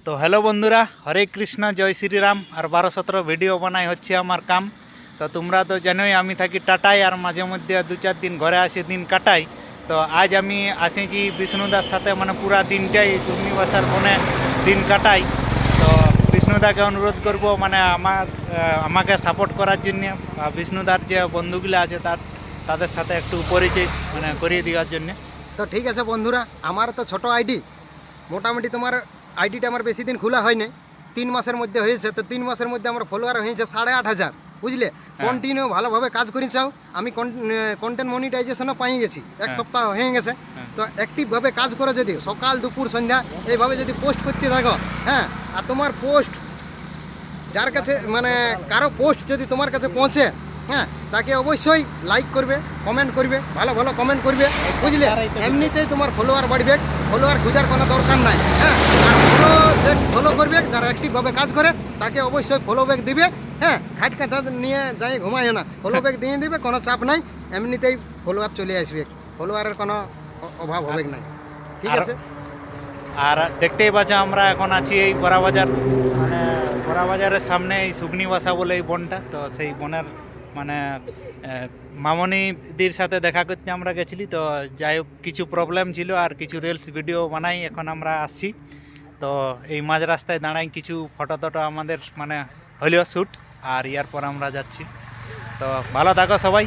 তো হ্যালো বন্ধুরা, হরে কৃষ্ণ, জয় শ্রীরাম। আর 12-17 ভিডিও বানাই হচ্ছে আমার কাম। তো তোমরা তো জানোই আমি থাকি টাটাই, আর মাঝে মধ্যে 2-4 দিন ঘরে আসি, দিন কাটাই। তো আজ আমি আসেছি বিষ্ণুদার সাথে, মানে পুরা দিনটাই ঘূর্ণিবাসার বনে দিন কাটাই। তো বিষ্ণুদাকে অনুরোধ করব মানে আমাকে সাপোর্ট করার জন্য, বিষ্ণুদার যে বন্ধুগুলো আছে তাদের সাথে একটু পরিচয় মানে করিয়ে দেওয়ার জন্য। তো ঠিক আছে বন্ধুরা, আমার তো ছোট আইডি, মোটামুটি তোমার আইডিটা আমার বেশি দিন খোলা হয়নি, 3 মাসের মধ্যে হয়েছে। তো 3 মাসের মধ্যে আমার ফলোয়ার হয়েছে 8,500, বুঝলে। কন্টিনিউ ভালোভাবে কাজ করে চাও, আমি কন্টেন্ট মনিটাইজেশনও পাই গেছি, এক সপ্তাহ হয়ে গেছে। তো অ্যাক্টিভভাবে কাজ করে যদি সকাল দুপুর সন্ধ্যা এইভাবে যদি পোস্ট করতে থাকো, হ্যাঁ, আর তোমার পোস্ট যার কাছে মানে কারো পোস্ট যদি তোমার কাছে পৌঁছে, হ্যাঁ, তাকে অবশ্যই লাইক করবে, কমেন্ট করবে, ভালো ভালো কমেন্ট করবে, বুঝলে। এমনিতেই তোমার ফলোয়ার বাড়বে, ফলোয়ার খোঁজার কোনো দরকার নাই, হ্যাঁ। আর ফলো করবে যারা অ্যাক্টিভভাবে কাজ করে, তাকে অবশ্যই ফলো ব্যাক দিবে, হ্যাঁ। খাট খাতা নিয়ে যাই ঘুমায় না, ফলো ব্যাক দিয়ে দিবে, কোনো চাপ নাই। এমনিতেই ফলোয়ার চলে আসবে, ফলোয়ারের কোনো অভাব হবে না, ঠিক আছে। আর দেখতেই পাচ্ছ আমরা এখন আছি এই বড়াবাজার, মানে বড়াবাজারের সামনে এই শুগনিবাসা বলে এই বনটা। তো সেই বনের মানে মামনিদির সাথে দেখা করতে আমরা গেছিলি। তো যাই হোক, কিছু প্রবলেম ছিল আর কিছু রিলস ভিডিও বানাই এখন আমরা আসছি। তো এই মাঝ রাস্তায় দাঁড়াই, কিছু ফটো টটো আমাদের মানে হলিও শ্যুট, আর ইয়ার পর আমরা যাচ্ছি। তো ভালো থাকো সবাই।